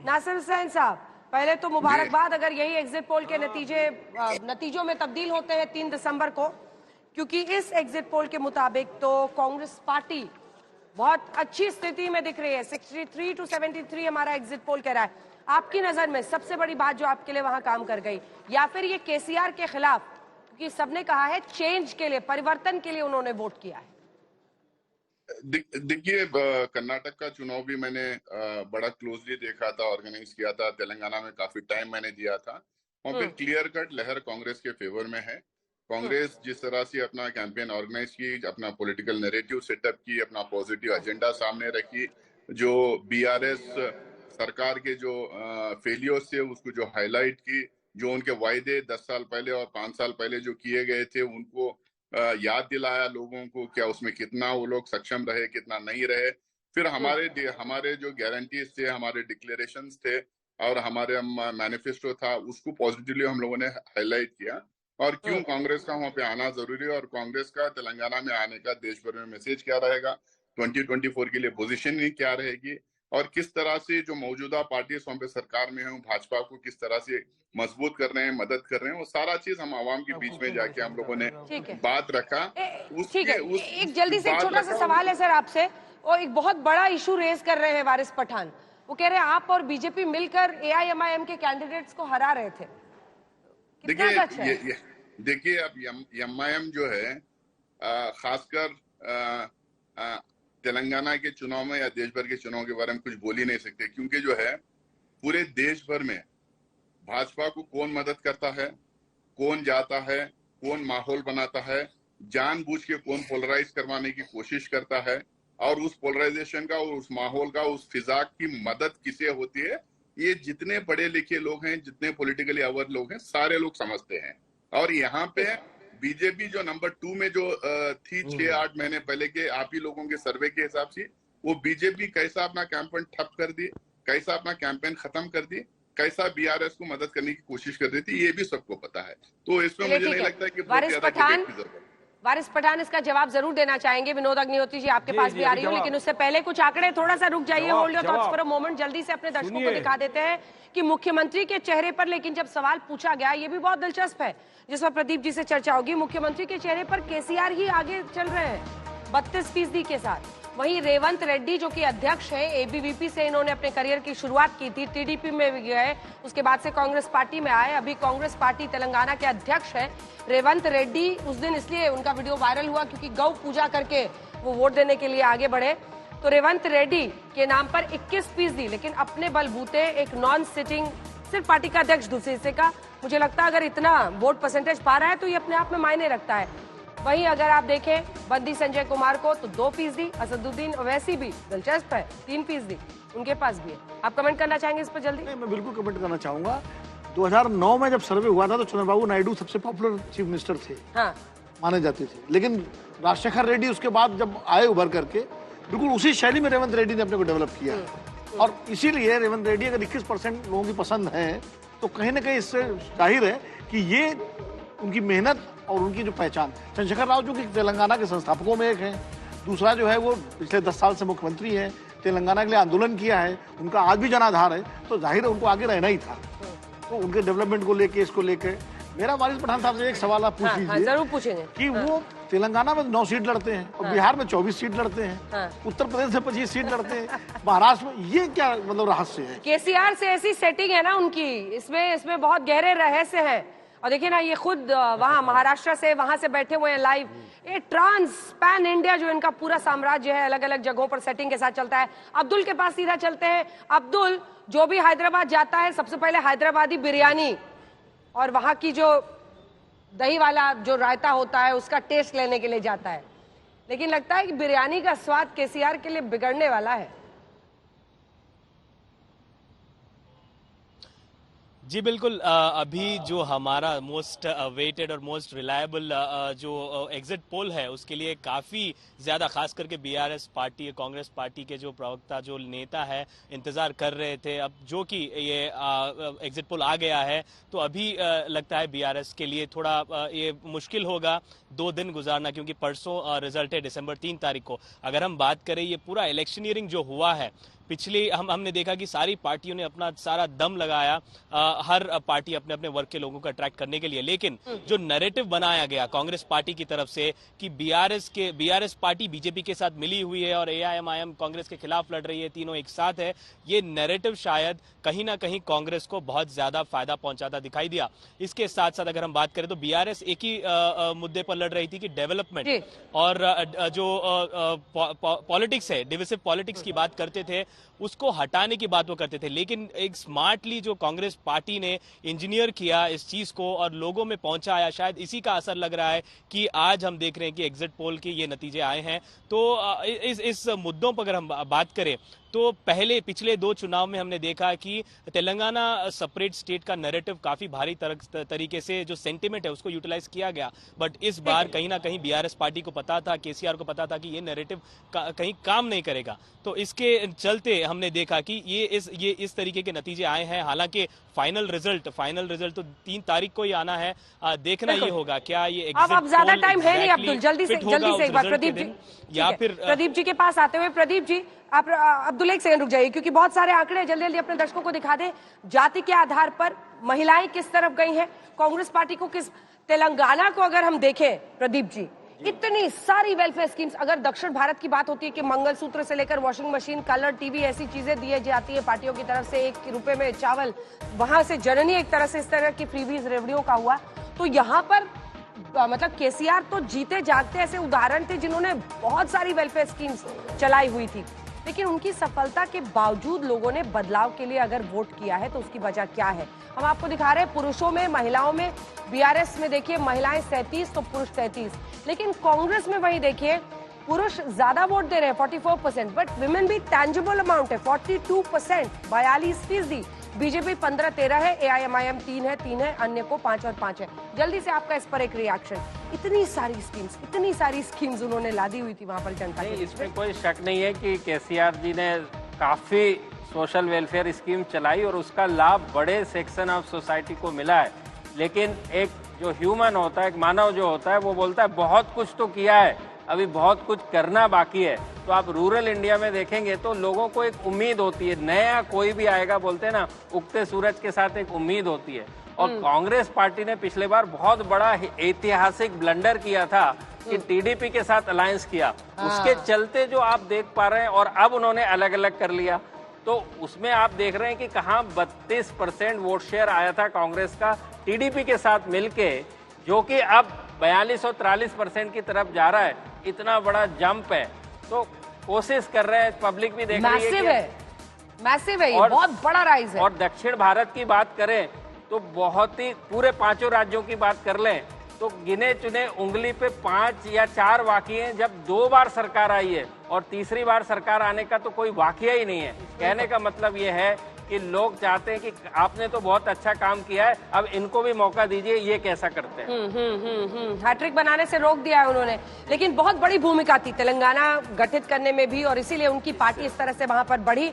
नासिर हुसैन साहब, पहले तो मुबारकबाद अगर यही एग्जिट पोल के नतीजों में तब्दील होते हैं 3 दिसंबर को, क्योंकि इस एग्जिट पोल के मुताबिक तो कांग्रेस पार्टी बहुत अच्छी स्थिति में दिख रही है। 63 to 73 हमारा एग्जिट पोल कह रहा है। आपकी नजर में सबसे बड़ी बात जो आपके लिए वहां काम कर गई, या फिर ये केसीआर के खिलाफ, क्योंकि सबने कहा है चेंज के लिए, परिवर्तन के लिए उन्होंने वोट किया है। देखिए, कर्नाटक का चुनाव भी मैंने बड़ा क्लोजली देखा था, ऑर्गेनाइज किया था। तेलंगाना में काफी टाइम मैंने दिया था। वहाँ पे क्लियर कट लहर कांग्रेस के फेवर में है। कांग्रेस जिस तरह से अपना कैंपेन ऑर्गेनाइज की, अपना पॉलिटिकल नैरेटिव सेटअप की, अपना पॉजिटिव एजेंडा सामने रखी, जो बीआरएस सरकार के जो फेलियर्स थे उसको जो हाईलाइट की, जो उनके वायदे 10 साल पहले और 5 साल पहले जो किए गए थे उनको याद दिलाया लोगों को, क्या उसमें कितना वो लोग सक्षम रहे, कितना नहीं रहे। फिर हमारे जो गारंटीज थे, हमारे डिक्लेरेशंस थे और हमारे मैनिफेस्टो था, उसको पॉजिटिवली हम लोगों ने हाईलाइट किया और क्यों कांग्रेस का वहां पे आना जरूरी है और कांग्रेस का तेलंगाना में आने का देश भर में मैसेज क्या रहेगा, 2024 के लिए पोजीशन ही क्या रहेगी और किस तरह से जो मौजूदा पार्टी वहां पे सरकार में है भाजपा को किस तरह से मजबूत कर रहे हैं, मदद कर रहे हैं, वो सारा चीज हम आवाम के बीच में जाके हम लोगों ने बात रखा। ठीक है, एक जल्दी से छोटा सा सवाल है सर आपसे, और एक बहुत बड़ा इशू रेज कर रहे हैं वारिस पठान। वो कह रहे हैं आप और बीजेपी मिलकर एआईएमआईएम के कैंडिडेट्स को हरा रहे थे। देखिए अब एमआईएम जो है खासकर तेलंगाना के चुनाव में या देश भर के चुनाव के बारे में कुछ बोल ही नहीं सकते, क्योंकि जो है पूरे देश भर में भाजपा को कौन मदद करता है, कौन जाता है, कौन माहौल बनाता है, जानबूझ के कौन पोलराइज करवाने की कोशिश करता है और उस पोलराइजेशन का और उस माहौल का, उस फिजा की मदद किसे होती है, ये जितने पढ़े लिखे लोग हैं, जितने पॉलिटिकली अवर लोग हैं, सारे लोग समझते हैं। और यहाँ पे बीजेपी जो नंबर 2 में जो थी 6-8 महीने पहले के आप ही लोगों के सर्वे के हिसाब से, वो बीजेपी कैसा अपना कैंपेन ठप कर दी, कैसा अपना कैंपेन खत्म कर दी, कैसा बीआरएस को मदद करने की कोशिश कर रही थी, ये भी सबको पता है। तो इसमें मुझे नहीं लगता कि वारिस पठान इसका जवाब जरूर देना चाहेंगे। विनोद अग्निहोत्री जी आपके पास भी आ रही हूँ, लेकिन उससे पहले कुछ आंकड़े, थोड़ा सा रुक जाइए, hold your thoughts for a moment. जल्दी से अपने दर्शकों को दिखा देते हैं कि मुख्यमंत्री के चेहरे पर, लेकिन जब सवाल पूछा गया, ये भी बहुत दिलचस्प है जिस पर प्रदीप जी से चर्चा होगी, मुख्यमंत्री के चेहरे पर केसीआर ही आगे चल रहे हैं 32% के साथ। वहीं रेवंत रेड्डी जो कि अध्यक्ष हैं, एबीवीपी से इन्होंने अपने करियर की शुरुआत की थी, टीडीपी में भी गए, उसके बाद से कांग्रेस पार्टी में आए, अभी कांग्रेस पार्टी तेलंगाना के अध्यक्ष हैं रेवंत रेड्डी। उस दिन इसलिए उनका वीडियो वायरल हुआ क्योंकि गौ पूजा करके वो वोट देने के लिए आगे बढ़े। तो रेवंत रेड्डी के नाम पर 21%, लेकिन अपने बलबूते एक नॉन सिटिंग, सिर्फ पार्टी का अध्यक्ष दूसरे हिस्से का, मुझे लगता है अगर इतना वोट परसेंटेज पा रहा है तो ये अपने आप में मायने रखता है। वहीं अगर आप देखें बंदी संजय कुमार को तो 2%, असदुद्दीन ओवैसी भी दिलचस्प है 3%, उनके पास भी है। आप कमेंट करना चाहेंगे इस पर जल्दी? नहीं, मैं बिल्कुल कमेंट करना चाहूंगा। 2009 में जब सर्वे हुआ था तो चंद्रबाबू नायडू सबसे पॉपुलर चीफ मिनिस्टर थे, हाँ, माने जाते थे, लेकिन राजशेखर रेड्डी उसके बाद जब आए उभर करके, बिल्कुल उसी शैली में रेवंत रेड्डी ने अपने को डेवलप किया और इसीलिए रेवंत रेड्डी अगर 21% लोगों की पसंद है तो कहीं ना कहीं इससे जाहिर है कि ये उनकी मेहनत और उनकी जो पहचान। चंद्रशेखर राव जो कि तेलंगाना के संस्थापकों में एक हैं, दूसरा जो है वो पिछले 10 साल से मुख्यमंत्री है, तेलंगाना के लिए आंदोलन किया है, उनका आज भी जनाधार है, तो जाहिर है उनको आगे रहना ही था। तो उनके डेवलपमेंट को लेके, इसको लेके मेरा वारिस पठान साहब से एक सवाल आप पूछ लीजिए, जरूर पूछेंगे, कि वो तेलंगाना में 9 सीट लड़ते हैं और बिहार में 24 सीट लड़ते हैं, उत्तर प्रदेश से 25 सीट लड़ते हैं, महाराष्ट्र में, ये क्या मतलब रहस्य है? केसीआर से ऐसी सेटिंग है ना उनकी, इसमें बहुत गहरे रहस्य है। और देखिए ना, ये खुद वहां महाराष्ट्र से वहां से बैठे हुए हैं लाइव। ये ट्रांस पैन इंडिया जो इनका पूरा साम्राज्य है, अलग अलग जगहों पर सेटिंग के साथ चलता है। अब्दुल के पास सीधा चलते हैं। अब्दुल, जो भी हैदराबाद जाता है सबसे पहले हैदराबादी बिरयानी और वहां की जो दही वाला जो रायता होता है उसका टेस्ट लेने के लिए जाता है, लेकिन लगता है कि बिरयानी का स्वाद केसीआर के लिए बिगड़ने वाला है। जी बिल्कुल, अभी जो हमारा मोस्ट वेटेड और मोस्ट रिलायबल जो एग्जिट पोल है उसके लिए काफ़ी ज़्यादा, खास करके बीआरएस पार्टी, कांग्रेस पार्टी के जो प्रवक्ता, जो नेता है, इंतज़ार कर रहे थे। अब जो कि ये एग्जिट पोल आ गया है तो अभी लगता है बीआरएस के लिए थोड़ा ये मुश्किल होगा 2 दिन गुजारना, क्योंकि परसों रिजल्ट है December 3 तारीख को। अगर हम बात करें, ये पूरा इलेक्शनियरिंग जो हुआ है पिछले हमने देखा कि सारी पार्टियों ने अपना सारा दम लगाया हर पार्टी अपने अपने वर्ग के लोगों को अट्रैक्ट करने के लिए, लेकिन जो नैरेटिव बनाया गया कांग्रेस पार्टी की तरफ से कि बीआरएस पार्टी बीजेपी के साथ मिली हुई है और एआईएमआईएम कांग्रेस के खिलाफ लड़ रही है, तीनों एक साथ है, ये नैरेटिव शायद कहीं ना कहीं कांग्रेस को बहुत ज्यादा फायदा पहुंचाता दिखाई दिया। इसके साथ साथ अगर हम बात करें तो बीआरएस एक ही मुद्दे पर लड़ रही थी कि डेवलपमेंट और जो पॉलिटिक्स है, डिविसिव पॉलिटिक्स की बात करते थे, उसको हटाने की बात वो करते थे, लेकिन एक स्मार्टली जो कांग्रेस पार्टी ने इंजीनियर किया इस चीज को और लोगों में पहुंचाया, शायद इसी का असर लग रहा है कि आज हम देख रहे हैं कि एग्जिट पोल के ये नतीजे आए हैं। तो इस मुद्दों पर अगर हम बात करें तो पिछले 2 चुनाव में हमने देखा कि तेलंगाना सेपरेट स्टेट का नैरेटिव काफी भारी तरीके से जो सेंटिमेंट है उसको यूटिलाइज किया गया, बट इस बार कहीं ना कहीं बीआरएस पार्टी को पता था, केसीआर को पता था कि ये नैरेटिव कहीं काम नहीं करेगा, तो इसके चलते हमने देखा कि ये इस तरीके के नतीजे आए हैं। हालांकि फाइनल रिजल्ट तो 3 तारीख को ही आना है, देखना ये होगा क्या ये अब ज्यादा टाइम है नहीं अब्दुल, जल्दी से एक बार प्रदीप जी, या फिर प्रदीप जी के पास आते हुए, प्रदीप जी आप अब्दुल एक सेकंड रुक जाइए क्योंकि बहुत सारे आंकड़े जल्दी जल्दी अपने दर्शकों को दिखा दें। जाति के आधार पर महिलाएं किस तरफ गई हैं, कांग्रेस पार्टी को तेलंगाना को अगर हम देखें प्रदीप जी, इतनी सारी वेलफेयर स्कीम्स, अगर दक्षिण भारत की बात होती है कि मंगलसूत्र से लेकर वॉशिंग मशीन, कलर टीवी, ऐसी चीजें दी जाती है पार्टियों की तरफ से, 1 रुपए में चावल, वहां से जननी एक तरह से इस तरह की फ्रीबीज रेवड़ियों का हुआ, तो यहाँ पर मतलब केसीआर तो जीते जागते ऐसे उदाहरण थे जिन्होंने बहुत सारी वेलफेयर स्कीम्स चलाई हुई थी, लेकिन उनकी सफलता के बावजूद लोगों ने बदलाव के लिए अगर वोट किया है तो उसकी वजह क्या है हम आपको दिखा रहे हैं। पुरुषों में, महिलाओं में, बीआरएस में देखिए महिलाएं 37 तो पुरुष 33, लेकिन कांग्रेस में वही देखिए पुरुष ज्यादा वोट दे रहे हैं 44%, बट विमेन भी टैंजिबल अमाउंट है 42%, 42%। बीजेपी 15-13 है, एआईएमआईएम 3 है, अन्य को 5 और 5 है। जल्दी से आपका इस पर एक रिएक्शन। इतनी सारी स्कीम्स उन्होंने लादी हुई थी वहां पर जनता के। इसमें कोई शक नहीं है कि केसीआर जी ने काफी सोशल वेलफेयर स्कीम चलाई और उसका लाभ बड़े सेक्शन ऑफ सोसाइटी को मिला है, लेकिन एक जो ह्यूमन होता है, एक मानव जो होता है, वो बोलता है बहुत कुछ तो किया है, अभी बहुत कुछ करना बाकी है। तो आप रूरल इंडिया में देखेंगे तो लोगों को एक उम्मीद होती है, नया कोई भी आएगा, बोलते हैं ना, उगते सूरज के साथ एक उम्मीद होती है। और कांग्रेस पार्टी ने पिछले बार बहुत बड़ा ऐतिहासिक ब्लंडर किया था कि टीडीपी के साथ अलायंस किया, उसके चलते जो आप देख पा रहे हैं, और अब उन्होंने अलग अलग कर लिया, तो उसमें आप देख रहे हैं कि कहाँ 32% वोट शेयर आया था कांग्रेस का टीडीपी के साथ मिलके, जो कि अब 42 और 43% की तरफ जा रहा है। इतना बड़ा जंप है, तो कोशिश कर रहे हैं, पब्लिक भी देख रही है, मैसिव है, ये बहुत बड़ा राइज है। और दक्षिण भारत की बात करें तो बहुत ही, पूरे 5 राज्यों की बात कर लें तो गिने चुने उंगली पे 5 या 4 वाकये हैं जब 2 बार सरकार आई है, और तीसरी बार सरकार आने का तो कोई वाकया ही नहीं है। कहने का मतलब ये है कि लोग चाहते हैं कि आपने तो बहुत अच्छा काम किया है, अब इनको भी मौका दीजिए, ये कैसा करते हैं। हैट्रिक बनाने से रोक दिया है उन्होंने, लेकिन बहुत बड़ी भूमिका थी तेलंगाना गठित करने में भी, और इसीलिए उनकी पार्टी इस तरह से वहां पर बढ़ी।